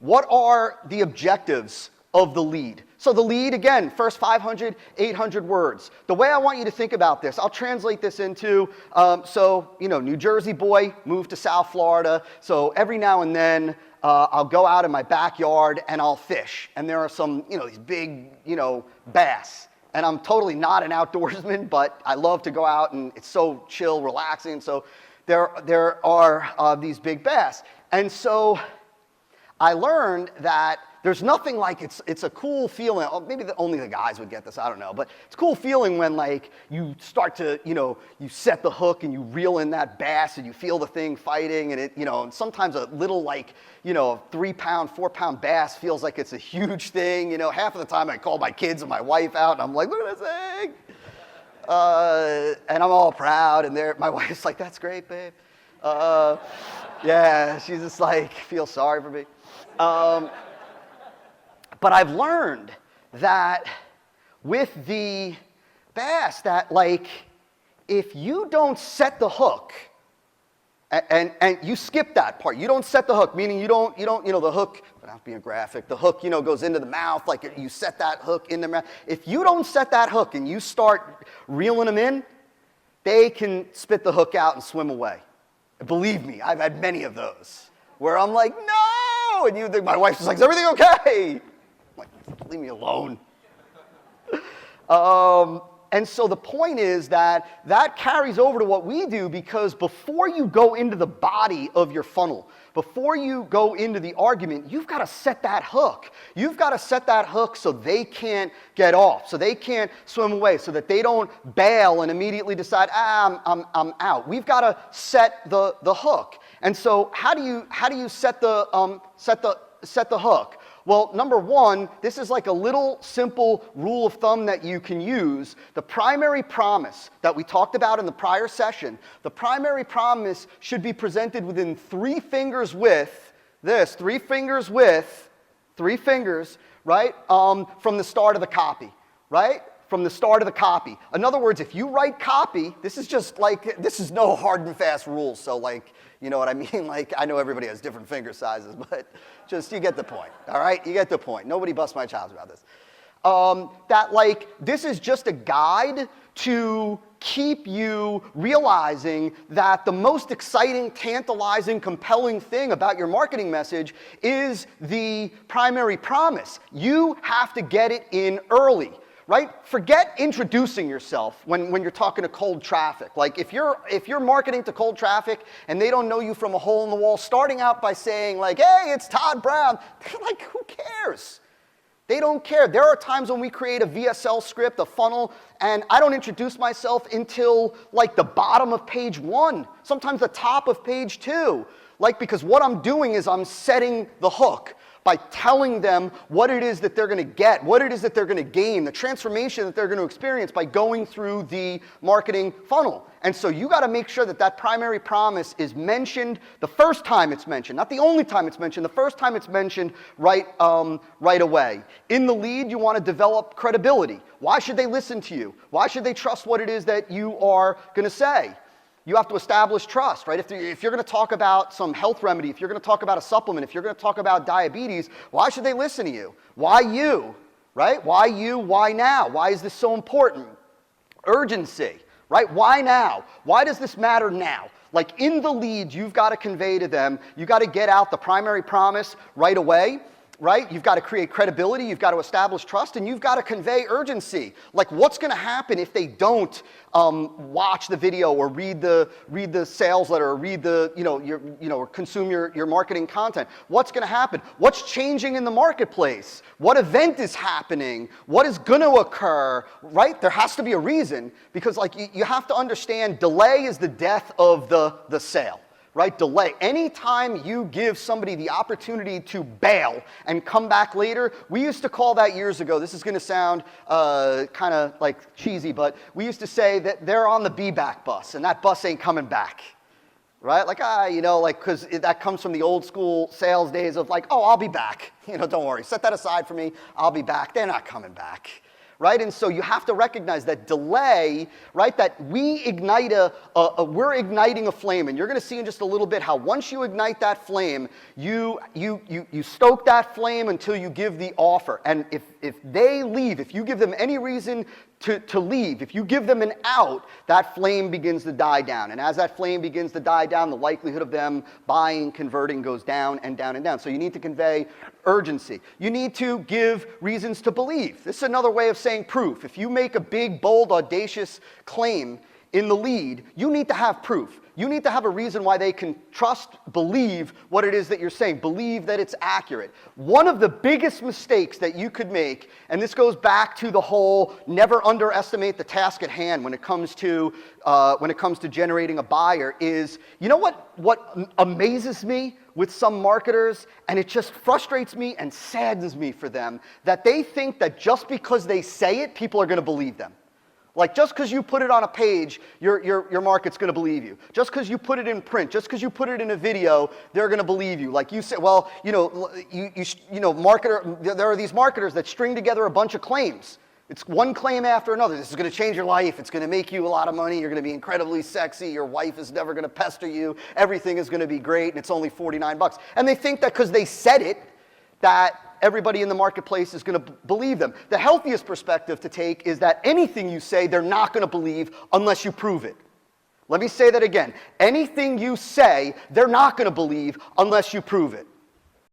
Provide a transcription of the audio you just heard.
what are the objectives of the lead? So the lead, again, first 500, 800 words. The way I want you to think about this, I'll translate this into, New Jersey boy, moved to South Florida, so every now and then I'll go out in my backyard and I'll fish. And there are some, these big, bass. And I'm totally not an outdoorsman, but I love to go out and it's so chill, relaxing. So there are these big bass. And so I learned that there's nothing like it's a cool feeling. Maybe only the guys would get this, I don't know. But it's a cool feeling when you start to, you set the hook and you reel in that bass and you feel the thing fighting and and sometimes a little 3-pound, 4-pound bass feels like it's a huge thing. Half of the time I call my kids and my wife out and I'm like, look at this thing. And I'm all proud and my wife's like, that's great, babe. Yeah, she's just feels sorry for me. But I've learned that with the bass that if you don't set the hook and you skip that part, you don't set the hook, meaning you don't the hook, without being graphic, the hook goes into the mouth, you set that hook in the mouth. If you don't set that hook and you start reeling them in, they can spit the hook out and swim away. Believe me, I've had many of those where I'm like, no, and you think my wife's just like, is everything okay? I'm like, leave me alone. And so the point is that carries over to what we do, because before you go into the body of your funnel, before you go into the argument, you've got to set that hook. You've got to set that hook so they can't get off, so they can't swim away, so that they don't bail and immediately decide, I'm out. We've got to set the hook. And so how do you set the hook? Well, number one, this is like a little simple rule of thumb that you can use. The primary promise that we talked about in the prior session, the primary promise should be presented within 3 fingers width, right, from the start of the copy, right? From the start of the copy. In other words, if you write copy, this is no hard and fast rules, so you know what I mean? I know everybody has different finger sizes, but you get the point, all right? You get the point. Nobody busts my chops about this. This is just a guide to keep you realizing that the most exciting, tantalizing, compelling thing about your marketing message is the primary promise. You have to get it in early. Right? Forget introducing yourself when you're talking to cold traffic. If you're marketing to cold traffic and they don't know you from a hole in the wall, starting out by saying hey, it's Todd Brown, they're who cares? They don't care. There are times when we create a VSL script, a funnel, and I don't introduce myself until the bottom of page 1, sometimes the top of page 2. Because what I'm doing is I'm setting the hook by telling them what it is that they're going to get, what it is that they're going to gain, the transformation that they're going to experience by going through the marketing funnel. And so you got to make sure that primary promise is mentioned the first time it's mentioned, not the only time it's mentioned, the first time it's mentioned right away. In the lead, you want to develop credibility. Why should they listen to you? Why should they trust what it is that you are going to say? You have to establish trust, right? If you're going to talk about some health remedy, if you're going to talk about a supplement, if you're going to talk about diabetes, why should they listen to you? Why you, right? Why you? Why now? Why is this so important? Urgency, right? Why now? Why does this matter now? In the lead, you've got to convey to them, you've got to get out the primary promise right away. Right? You've got to create credibility, you've got to establish trust, and you've got to convey urgency. What's going to happen if they don't watch the video or read the sales letter or read or consume your marketing content? What's going to happen? What's changing in the marketplace? What event is happening? What is going to occur? Right? There has to be a reason, because you have to understand, delay is the death of the sale. Right? Delay. Anytime you give somebody the opportunity to bail and come back later, we used to call that years ago. This is going to sound kind of cheesy, but we used to say that they're on the be-back bus, and that bus ain't coming back. Right? Because that comes from the old school sales days of I'll be back. Don't worry. Set that aside for me. I'll be back. They're not coming back. right? And so you have to recognize that delay, right, that we're igniting a flame. And you're going to see in just a little bit how once you ignite that flame, you stoke that flame until you give the offer. And if they leave, if you give them any reason to leave, if you give them an out, that flame begins to die down. And as that flame begins to die down, the likelihood of them buying, converting goes down and down and down. So you need to convey urgency. You need to give reasons to believe. This is another way of saying proof. If you make a big, bold, audacious claim in the lead, you need to have proof. You need to have a reason why they can trust, believe what it is that you're saying, believe that it's accurate. One of the biggest mistakes that you could make, and this goes back to the whole never underestimate the task at hand when it comes to generating a buyer, is, you know what amazes me with some marketers, and it just frustrates me and saddens me for them, that they think that just because they say it, people are going to believe them. Like, just because you put it on a page, your market's going to believe you. Just because you put it in print, just because you put it in a video, they're going to believe you. Like you say, well, marketer. There are these marketers that string together a bunch of claims. It's one claim after another. This is going to change your life. It's going to make you a lot of money. You're going to be incredibly sexy. Your wife is never going to pester you. Everything is going to be great, and it's only $49. And they think that because they said it, that everybody in the marketplace is going to believe them. The healthiest perspective to take is that anything you say, they're not going to believe unless you prove it. Let me say that again. Anything you say, they're not going to believe unless you prove it.